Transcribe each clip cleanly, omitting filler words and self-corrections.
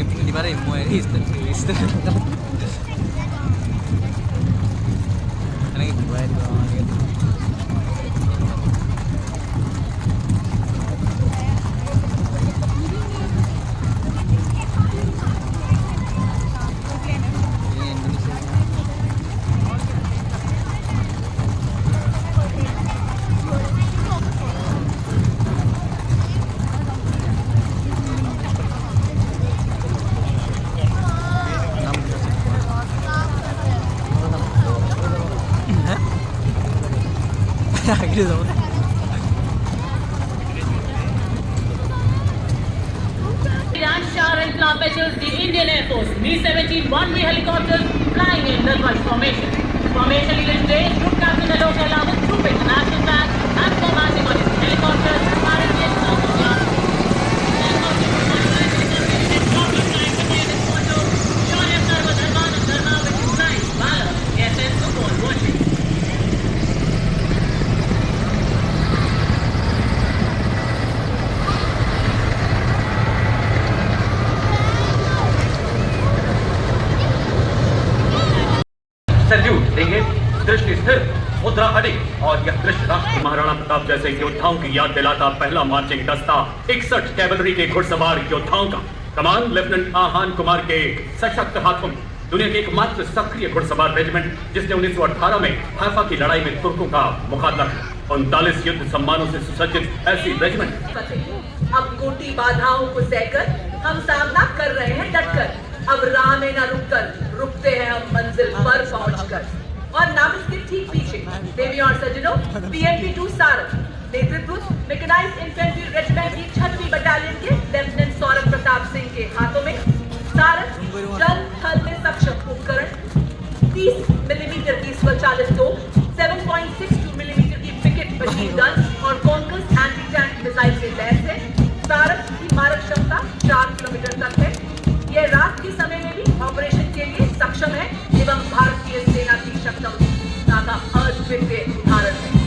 Di ba rin mo Easter? Easter. Ano yung buhay ko? Gitu. Shah and Flag vessels, the Indian Air Force Mi-17 one-way helicopters flying in the Dwarf formation. Formation leader today is Group Captain Alok Ahlawat, Troop International Flag, and commanding on his helicopters, RMS South India. Salute देंगे। दृष्टि स्थिर, मुद्रा अड़ी। और यह दृश्य राष्ट्र महाराणा प्रताप जैसे योद्धाओं की याद दिलाता पहला मार्चिंग दस्ता 61 कैवलरी के घुड़सवार योद्धाओं का कमान लेफ्टिनेंट आहान कुमार के सशक्त हाथों में दुनिया की एकमात्र सक्रिय घुड़सवार रेजिमेंट जिसने 1918 में हाइफा की लड़ाई में तुर्कों का मुकाबला किया। 39 युद्ध सम्मानों से सुसज्जित ऐसी रेजिमेंट अब कोटि बाधाओं को सहकर हम सामना कर रहे हैं डटकर। अब राह में न रुककर रुकते हैं हम मंजिल पर पहुंचकर। और नाम इसके ठीक पीछे देवी और सज्जनों PMP-2 सारंग नेतृत्व मैकेनाइज्ड इन्फेंट्री रेजिमेंट की 6वीं बटालियन के लेफ्टिनेंट सौरभ प्रताप सिंह के हाथों में सारंग जल थल में सक्षम उपकरण 30 मिलीमीटर की स्वचालित तोप 7.62 मिलीमीटर की पिकेट मशीन गन और कॉन्कस एंटी टैंक मिसाइल से लैस है। सारंग की मारक क्षमता 4 किलोमीटर तक है। यह रात के समय में भी ऑपरेशन के लिए सक्षम है एवं भारतीय सेना की क्षमता का अद्वितीय उदाहरण है।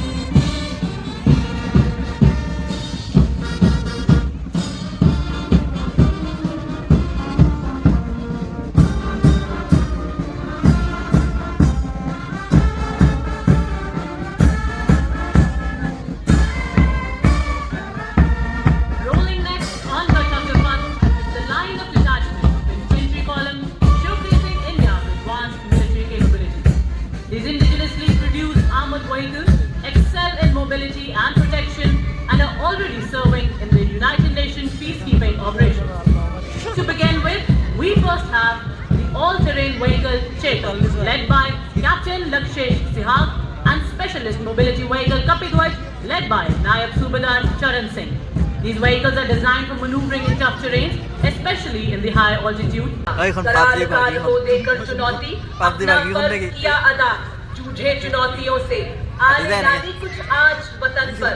And protection and are already serving in the United Nations peacekeeping operation. To begin with, we first have the all-terrain vehicle Chetak, led by Captain Lakshesh Sihag and specialist mobility vehicle Kapidwaj led by Nayab Subedar Charan Singh. These vehicles are designed for maneuvering in tough terrains, especially in the high altitude. Ay, kon करार patli काल bagi को kon. देकर चुनौती पापदी अपना बागी फर्ज घूमने की। किया अदा जूझे चुनौतियों से पापदी बहन है। आजादी कुछ आज वतन पर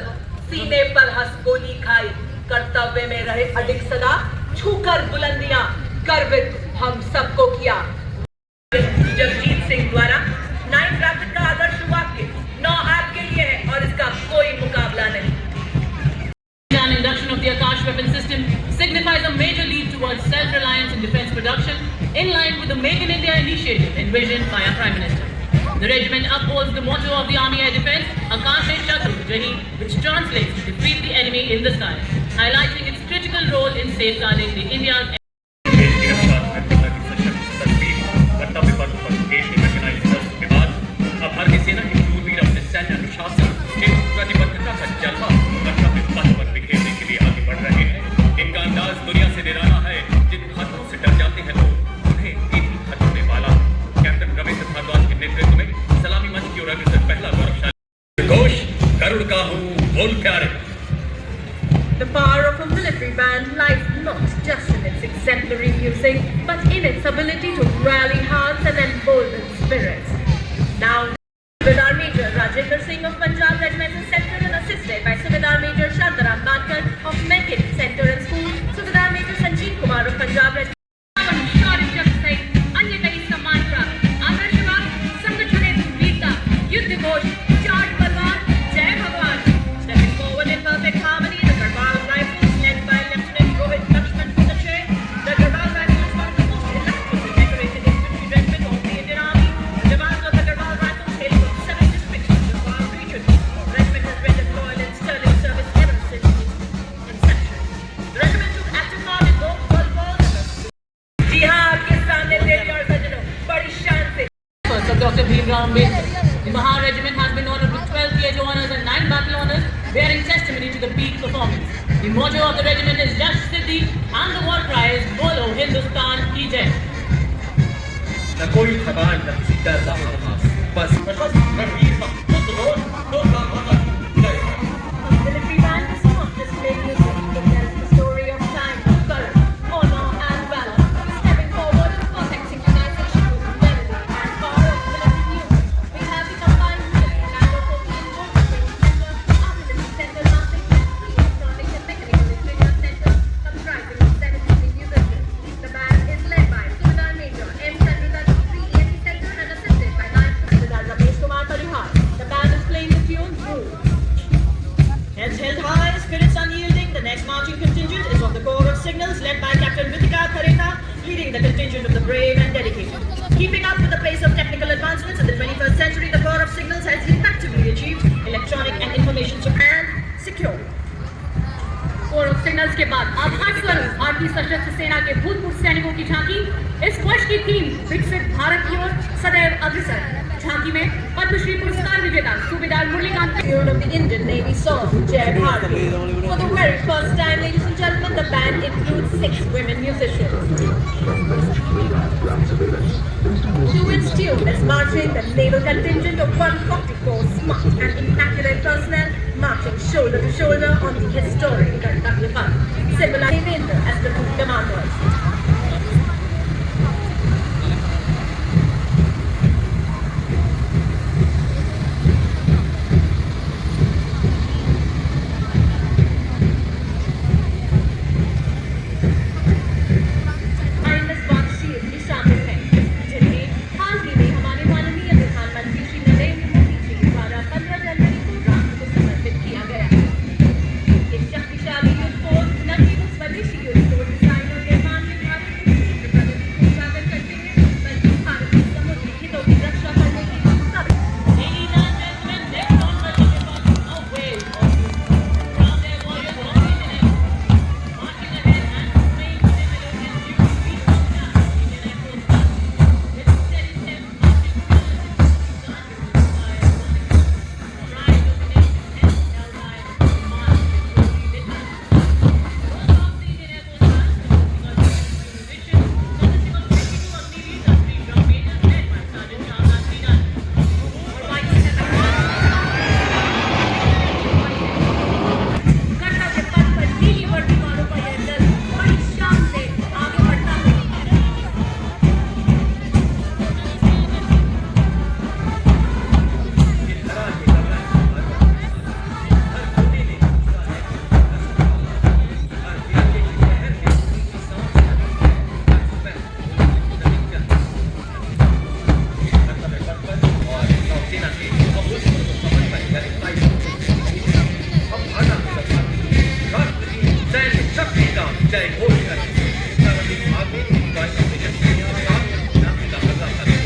सीने पर हंस गोली खाई कर्तव्य में रहे अडिग सदा छूकर बुलंदियां गर्वित हम सबको किया। जगजीत सिंह द्वारा 9 रैपिड का आदर्श वाक्य 9 आपके लिए है और इसका कोई मुकाबला नहीं। An induction of the Akash weapon system signifies a major leap towards self-reliance in defense production, in line with the Make in India initiative envisioned by our Prime Minister. The regiment upholds the motto of the Army Air Defence, Akash Shatru Jahi, which translates to defeat the enemy in the sky, highlighting its critical role in safeguarding the India's देश की रक्षा करने की सशक्त तस्वीर कर्तव्य पथ पर देश ने मैकेनाइज्ड ट्रस्ट के बाद अब भारतीय सेना के शूरवीर अपने सैन्य अनुशासन एवं प्रतिबद्धता का जलवा कर्तव्य पथ पर बिखेरने के लिए आगे बढ़ रहे हैं। इनका अंदाज दुनिया से निराला है। जिन खतरों से डर जाते हैं लोग उन्हें इन्हीं खतरों ने पाला। कैप्टन रविंद्र भारद्वाज के नेतृत्व में सलामी मंच की ओर अग्रसर पहला गौरवशाली घोष गरुड़ का हूँ बोल प्यारे। The power of a military band lies not just in its exemplary music, but in its ability to rally hearts and embolden spirits. Now, Subedar Major Rajendra Singh of Punjab Regimental Sector and assisted by Subedar Major Shantaram Badkar of Meccan Sector and School, Subedar Major Sanjeev Kumar of Punjab Regimental of Dr. Bhimrao Ambedkar. The Mahar Regiment has been honored with 12 PHO honors and 9 battle honors, bearing testimony to the peak performance. The motto of the regiment is Yash Siddhi and the war cry is Bolo Hindustan Ki Jai. न कोई थकान न किसी डर का एहसास बस रणवीर का खुद रोज दो काम होगा जय A military band is not just playing music, it tells the story of time, courage, honor and valor. Stepping forward in perfect synchronization with melody and power of military music, we have the combined military band of 14 Volkswagen Center, Artillery Center, Nashik, 3 Electronics and Mechanical Engineering Center, comprising of 17 musicians. The band is led by Subedar Major M. Chandra, 3 EMP Center and assisted by 9 Subedar Ramesh Kumar Parihar. The band is playing the tune Groove. Heads held high, spirits unyielding, the next marching contingent is of the Corps of Signals led by Captain Vitika Thareta, leading the contingent of the brave and dedicated. Keeping up with the pace of technical advancements in the 21st century, the Corps of Signals has effectively achieved electronic and information and security. Core of signals के बाद आभार स्वरूप भारतीय सशस्त्र सेना के भूतपूर्व सैनिकों की झांकी। इस वर्ष की थीम विकसित भारत की ओर सदैव अग्रसर। झांकी में पद्मश्री पुरस्कार विजेता सूबेदार Murlikant Tune of the Indian Navy song Jai Bharati. For the very first time, ladies and gentlemen, the band includes 6 women musicians. To its tune is marching the naval contingent of 144 smart and immaculate personnel, marching shoulder to shoulder on the historic Kartavya Path, symbolizing Devendra as the two commanders. जय घोष कर सावली आगे enjoy करते हैं नाम का मजा आता है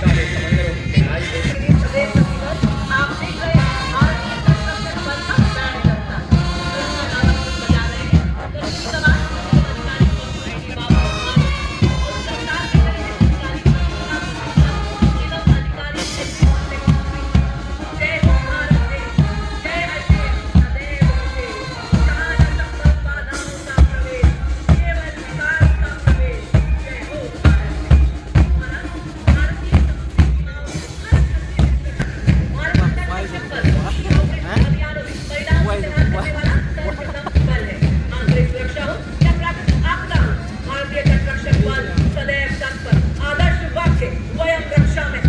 सारे समंदरों की गहराई को आप देख रहे हैं भारतीय कंस्ट्रक्शन बल का बैंड करता है बजा रहे हैं जय हो भारत देश जय है देश सदैव विशेष जहाँ न संभव बाधाओं का प्रवेश केवल विकास का प्रवेश जय हो भारत भारतीय सीमाओं हर अभियानों में परिणाम से हाथ करने वाला सर्वप्रथम बल है आंतरिक सुरक्षा हो या प्राकृतिक आपदा हो भारतीय तटरक्षक बल सदैव तत्पर आदर्श वाक्य वयम रक्षा में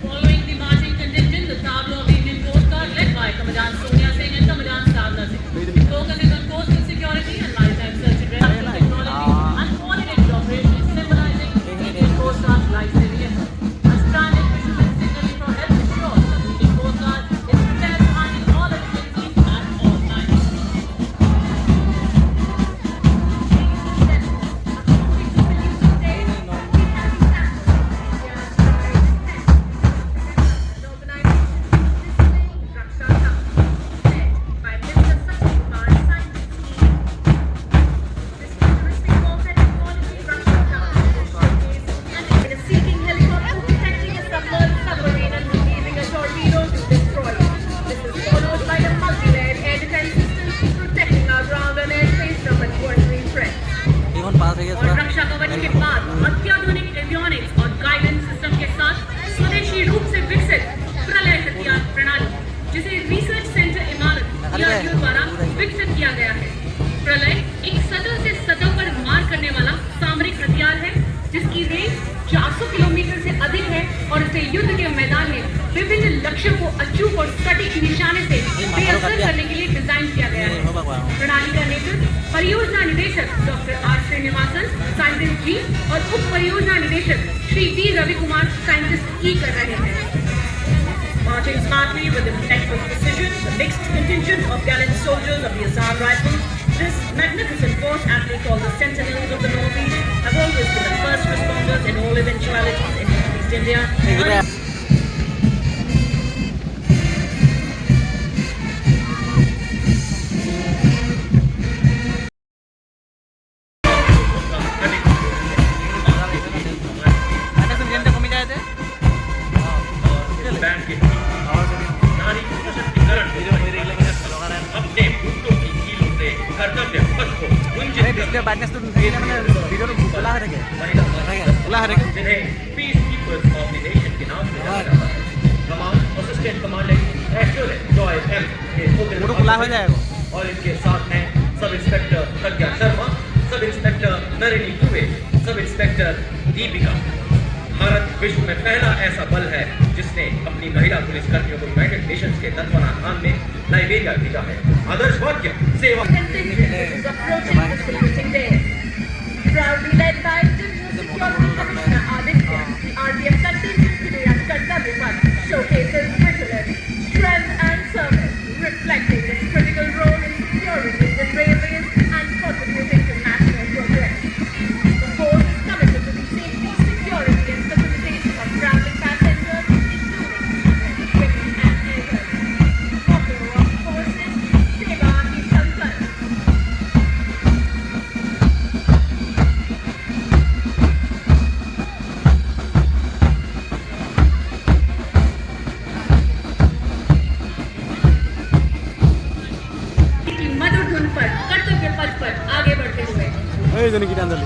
Following the marching contingent, the tableau of the Indian Coast Guard led by Commandant Sonia Singh and Commandant Savna Singh. The focus is on coastal security and maritime search and rescue technology and coordinated operations symbolizing Indian Coast Guard's life-saving efforts. A stranded fisherman signaling for help ensures that the Indian Coast Guard is prepared to handle all emergencies at all times. Seeking helicopter detecting a submerged submarine and releasing a torpedo to destroy it. This is followed by the multi-layered air defense systems protecting our ground and airspace from adversary threats. Even पास है और रक्षा कवच के बाद अत्याधुनिक avionics और guidance system के साथ स्वदेशी रूप से विकसित प्रलय हथियार प्रणाली जिसे रिसर्च सेंटर इमारत DRDO द्वारा विकसित किया गया है। प्रलय एक सतह से सतह पर मार करने वाला सामरिक हथियार है जिसकी रेंज 400 किलोमीटर से अधिक है और इसे युद्ध के मैदान में विभिन्न लक्ष्यों को अचूक और सटीक निशाने से बेअसर करने के लिए डिजाइन किया गया है। प्रणाली का नेतृत्व परियोजना निदेशक डॉक्टर आर श्रीनिवासन साइंटिस्ट जी और उप परियोजना निदेशक श्री डी रवि कुमार साइंटिस्ट ई कर रहे हैं। Marching smartly with impeccable precision, the mixed contingent of gallant soldiers of the Assam Rifles, this magnificent force, aptly called the Sentinels of the Northeast, have always been the first responders in all eventualities in Northeast India. Band के नारी सशक्तिकरण अपने बूटों की कीलों से कर्तव्य पथ को Gunjit display brightness তো ভিডিওটা খোলা হয়ে থাকে খোলা হয়ে থাকে जिन्हें peace keepers of the nation के नाम से जाना जाता है कमांड असिस्टेंट कमांडेंट एश्योरेंस जॉय एम के फोटो खुला हो जाएगा और इनके साथ हैं सब इंस्पेक्टर प्रज्ञा Sharma sub inspector Naraini Dubey sub inspector Deepika. Bharat विश्व में पहला ऐसा बल है जिसने अपनी महिला पुलिस कर्मियों को यूनाइटेड नेशंस के तत्वाना धाम में लाइबेरिया भेजा है। आदर्श वाक्य सेवा Contingent is approaching the saluting day. Proudly led by Divisional Security Commissioner Aditya, the RPF contingent today at Kartavya Path showcases vigilance, strength and service, reflecting its critical role in securing Indian railways and contributing to national progress. The force is committed to the safety, security and facilitation of traveling passengers, including women and elders. Motto of forces, Seva Hi Sankalp. की मधुर धुन पर कर्तव्य पथ पर आगे बढ़ते हुए এই জন্য কি টান और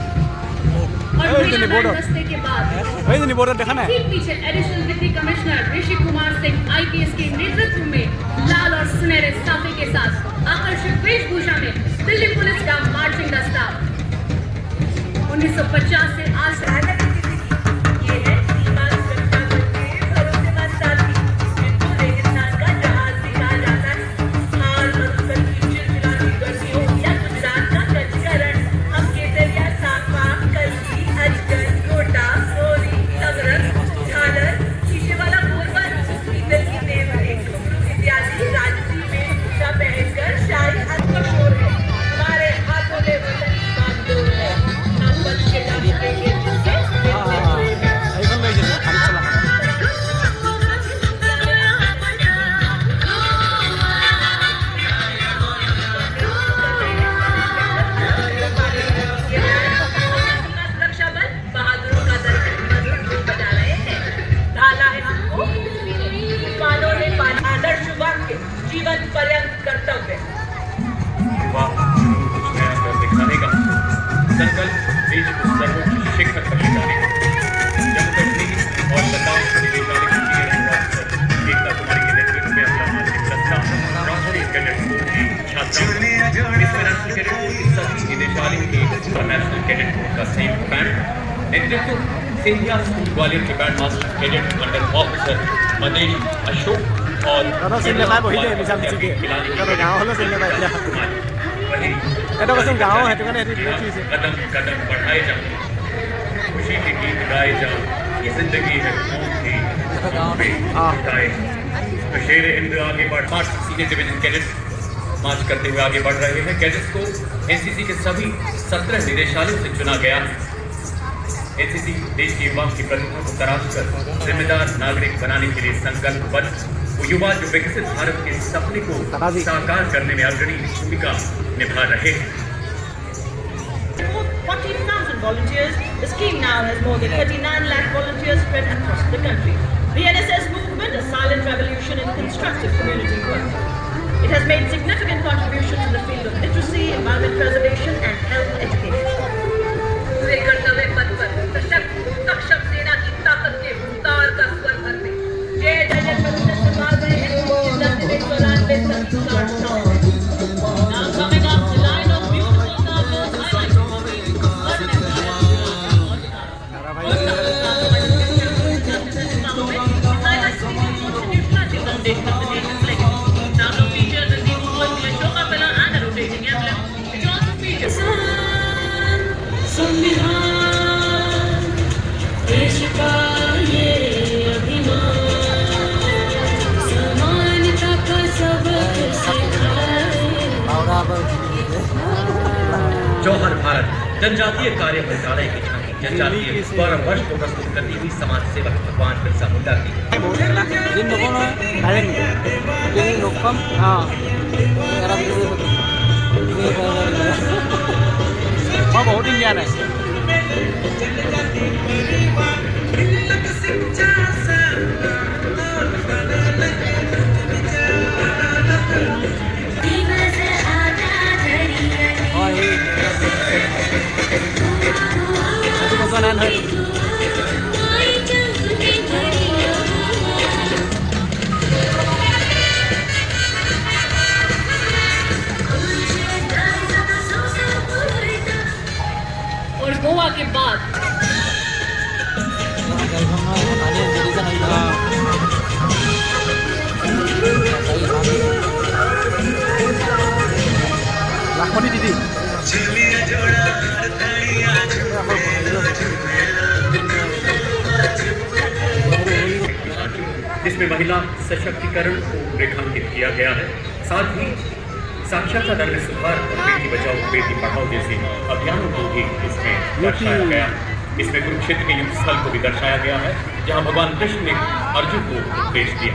महिला बैंड बजने के बाद এই জন্য বোর্ড দেখা না ठीक पीछे additional deputy commissioner Rishi Kumar Singh IPS के नेतृत्व में लाल और सुनहरे साफे के साथ आकर्षक वेशभूषा में दिल्ली पुलिस का मार्चिंग दस्ता 1950 से आज ये है सीमा सुरक्षा बल के भरोसेमंद साथी जिनको रेगिस्तान का जहाज भी कहा जाता है। हाल मधुकर की चिलचिलाती गर्मियों या गुजरात का गजकरण हम केसरिया साफा कलसी अजगर गोटा सोरी तगरक झालर शीशे वाला बोरबल पीतल की देवरे इत्यादि राजसी में भूषा पहनकर सिंधिया स्कूल ग्वालियर के band master cadet under officer Madesh Ashok और Kalau sini lepas boleh deh bisa mencuri. Kalau gaul lo sini lepas ya. Kalau कसम गाँव है तो कहने ऐसी देखी से. कदम कदम बढ़ाए जाओ, खुशी के गीत गाए जाओ, ये जिंदगी है खून की गाए। तो शेर हिंद आगे बढ़ मार्च सीनियर डिवीजन कैडेट्स मार्च करते हुए आगे बढ़ रहे हैं। कैडेट्स को एनसीसी के सभी 17 निदेशालयों से चुना गया है। एनसीसी देश के युवाओं की प्रतिभा को तराश कर जिम्मेदार नागरिक बनाने के लिए संकल्पबद्ध। वो युवा जो विकसित भारत के सपने को साकार करने में अग्रणी भूमिका निभा रहे हैं। 14,000 volunteers, the scheme now has more than 39 lakh volunteers spread across the country. The NSS movement, a silent revolution in constructive community work. It has made significant contributions in the field of literacy, environment preservation and health education. पूरे कर्तव्य पथ पर सशक्त सक्षम सेना की ताकत के भूतार का स्वर भरते जय जय जय मनुष्य संभाल रहे हैं इस दौरान Now coming up, the line of beautiful cargoes highlights जौहर भारत जनजातीय कार्य मंत्रालय की झांकी जनजातीय गौरव वर्ष को प्रस्तुत करती हुई समाज सेवक भगवान बिरसा मुंडा की Din ko na direct. Din lokam. Era video itu. Wah, बहुत इंडियन है. Oh, ini. Satu kosonan है. और गोवा के बाद Lakoni didi. जिसमें महिला सशक्तिकरण को रेखांकित किया गया है। साथ ही साक्षरता दर में सुधार और बेटी बचाओ बेटी पढ़ाओ जैसे अभियानों को भी इसमें दर्शाया गया है। इसमें कुरुक्षेत्र के युद्ध स्थल को भी दर्शाया गया है जहां भगवान कृष्ण ने अर्जुन को उपदेश दिया।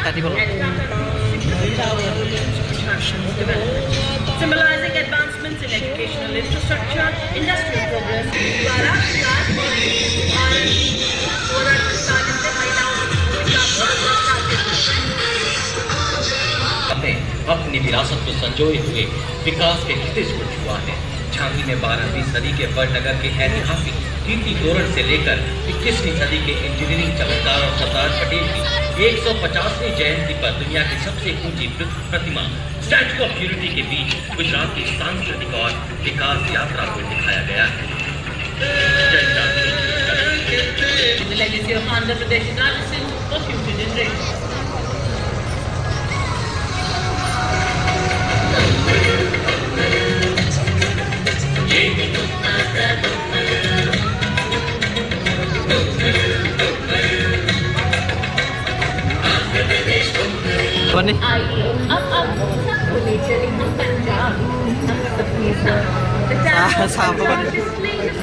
Tadi belum. Symbolizing advancements in educational infrastructure, industrial progress, द्वारा विकास और भारत 2048 में महिलाओं की भूमिका अपनी विरासत को संजोए हुए विकास के क्षितिज को छुआ है। झांकी में 12वीं सदी के बड़नगर के ऐतिहासिक कीर्ति तोरण से लेकर 21वीं सदी के इंजीनियरिंग चमत्कार और सरदार पटेल की 150वीं जयंती पर दुनिया की सबसे ऊंची प्रतिमा स्टैच्यू ऑफ यूनिटी के बीच गुजरात की सांस्कृतिक और विकास यात्रा को दिखाया गया है। the legacy of Andhra Pradesh's artisans for future generations. आइए अब सबको ले चलें हम पंजाब हम सबके साथ The Tamil Punjab displays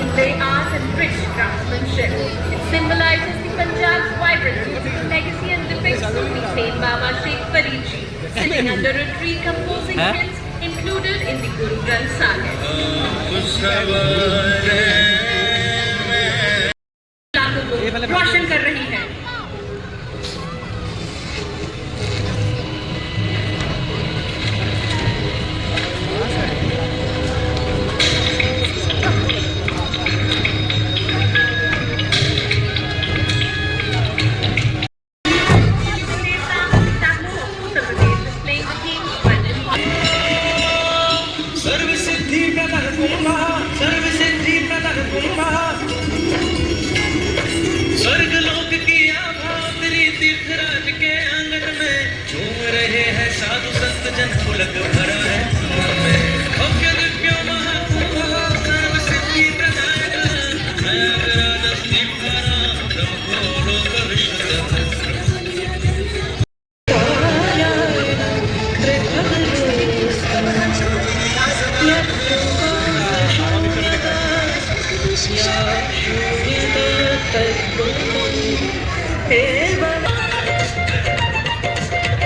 inlaid art and rich craftsmanship. It symbolizes the Punjab's vibrant musical legacy and depicts Sufi Saint Baba Sheikh Farid Ji sitting under a tree composing hymns included in the Guru Granth Sahib. रोशन कर रही है। जन पुलक भरा है में भव्य दिव्य महाप्रभु सर्व सिद्धि प्रदायक मैं विराज दीपधारा प्रभु लोक विश्व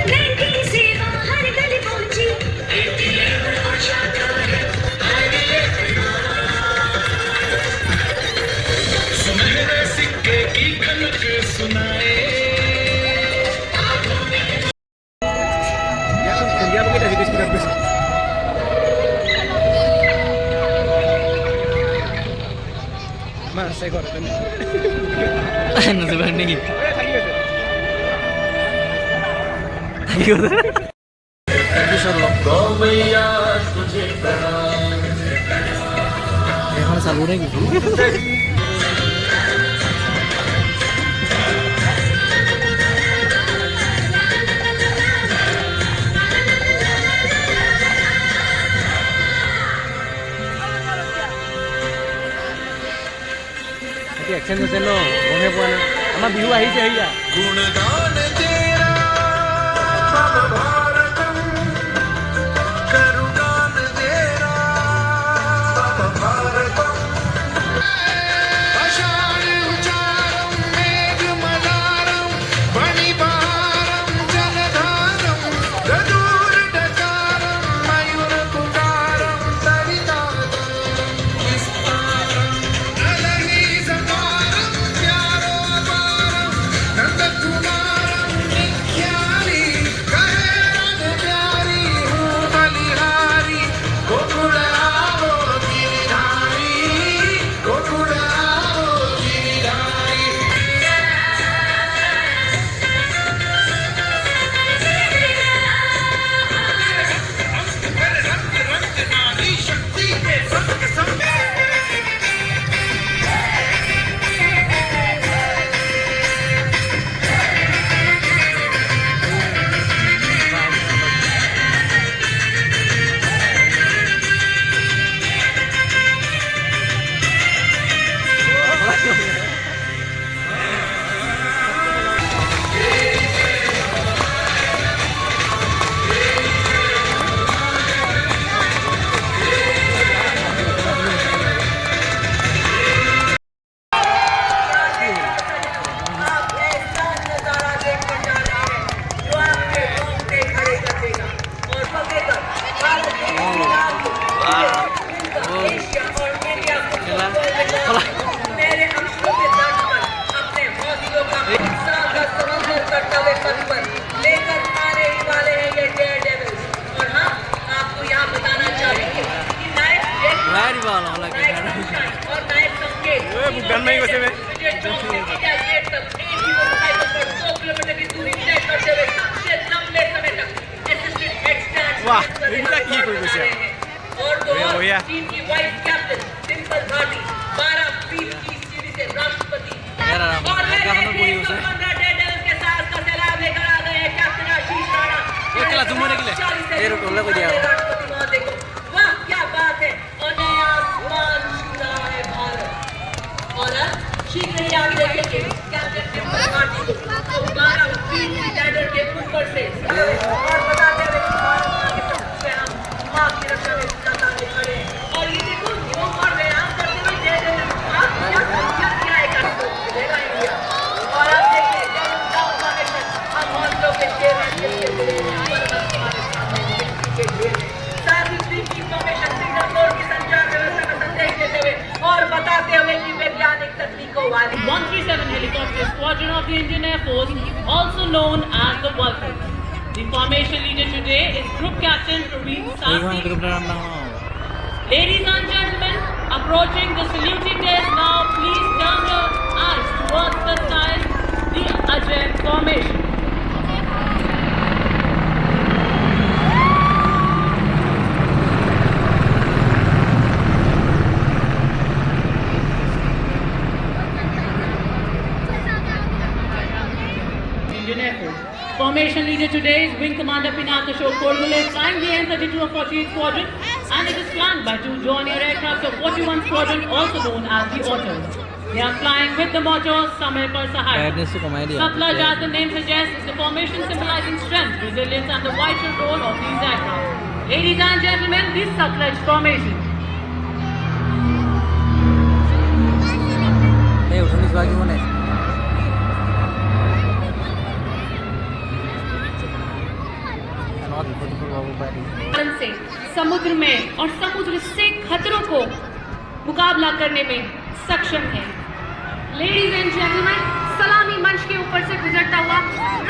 बैंकिंग सेवा हर गली पहुंची सुनहरे सिक्के की खनक सुनाए Ya kan dia mungkin dari Bismillah bis. Mas, saya kok ada. Nasibnya gitu. Emang salurnya gitu. Action to chalo, bonge buana. Ama bihu ahi se ahi ya. गुणगान तेरा मम भारतम करुगान तेरा मम भारतम अषाढ़ उचारम मेघ मदारम वणिबारम जलधारम रदूर डकारम मयूर कुकारम सरितारम विस्तारम अलगी जमारम प्यारो अपारम नंदकुमारम निख्याली कहे रंग प्यारी हूँ बलिहारी गोकुल आओ गिरिधारी गोकुल आओ गिरिधारी रंग रंग नारी शक्ति के संग संग आप ऐसा नजारा देखने जा रहे हैं जो आपके रोंगटे खड़े कर देगा और फतेहगढ़ भारत के इतिहास को एशिया और इंडिया को मेरे अक्षरों के तट पर अपने हौसलों का समुद्र करते हुए पथ पर लेकर आने ही वाले हैं ये डेयर डेविल्स। और हाँ, आपको यहाँ बताना चाहेंगे कि नायक Lari bala wala नायक kaya. निशान और नायक संकेत bukan main wasi me. वाह, इनका की कोई वैसे है। और तो ये और भैया। टीम की vice captain Dimple Bhati 12 feet की सीढ़ी से राष्ट्रपति यार, और क्या मेरे हमें बोली टीम को उसे? 15 डेडेल्स के साथ का सलाम लेकर आ गए हैं कैप्टन आशीष राणा। ये चला, तुम होने के लिए। 40 से ये रुको, लोगों दिया। राष्ट्रपति महोदय को। वाह, क्या बात है। और नया आसमान छू रहा है भारत। और अब शीघ्र ही आप देखेंगे कैप्टन डिम्पल भाटी को 12 फीट की लैडर के ऊपर से और बताते हुए कि भारत माँ के सबूत पे हम माँ की रक्षा में ताने खड़े हैं। और ये देखो योग और व्यायाम करते हुए जय जय आप क्या है करते देगा इंडिया। और आप देखिए हम हौसलों के शेर हैं जिसके दिल में पर्वत हमारे सामने मिट्टी के ढेर हैं। साथ ही टीम की इंफॉर्मेशन सिग्नल कोड की संचार व्यवस्था का संदेश देते हुए और बताते हुए कि वैज्ञानिक तकनीकों वाली 137 Helicopter Squadron of the Indian Air Force, also known as the Vulcans. The formation leader today is Group Captain Praveen Iwan Sarthi. grup dalam nama. Ladies and gentlemen, approaching the saluting desk now, please turn your eyes towards the skies, the Ajay formation. Indian Air Force. Formation Formation leader today is Wing Commander Pinaka Ashok Kormule, flying the N-32 of 48 Squadron, and it is flanked by 2 Dornier aircraft of 41 Squadron, also known as the Otters. They are flying with the motto Samay Par Sahaya. Badness ko kumain dia. Satlaj, as the name suggests, is the formation symbolizing strength, resilience, and the vital role of these aircraft. Ladies and gentlemen, this Satlaj formation. Hey, usually swagi mo na. से समुद्र में और समुद्र से खतरों को मुकाबला करने में सक्षम है। लेडीज एंड जेंटलमैन, सलामी मंच के ऊपर से गुजरता हुआ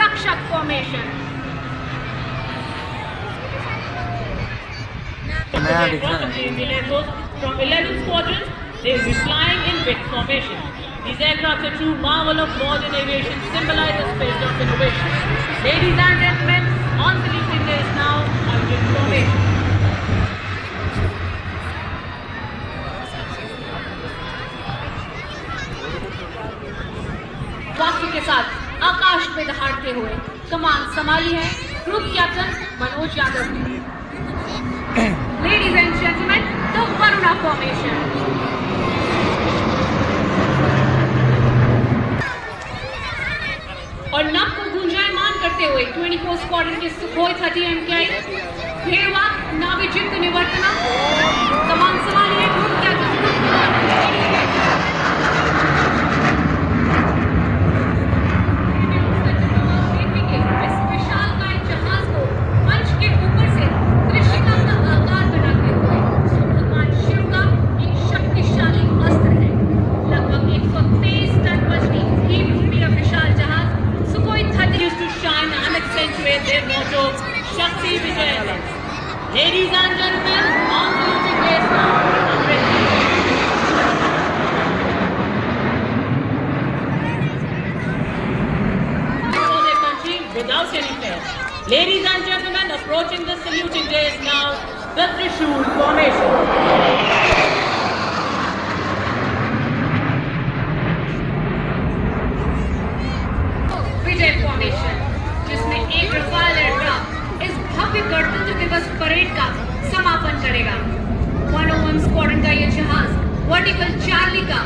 रक्षक formation. From 11 squadrons, they will be flying in big formation. These aircraft are true marvel of modern aviation, symbolize the spirit of innovation. Ladies and gentlemen, on saluting days now, Arjun formation. Vastu के साथ आकाश में दहाड़ते हुए कमान संभाली है group captain Manoj Yadav ने। Ladies and gentlemen, the Varuna formation. और नभ को गुंजायमान करते हुए 24 स्क्वाड्रन के सुखोई 30 MKI भेड़वा नाविजित निवर्तना कमान संभाली है group captain their motto, Shakti Vijay. Ladies and gentlemen, on saluting days now, for their country without any fear. Ladies and gentlemen, approaching the saluting days now, the Trishul formation. Vijay formation, जिसमें एक Rafale aircraft इस भव्य गणतंत्र दिवस parade का समापन करेगा। 101 squadron का यह जहाज वर्टिकल चार्ली का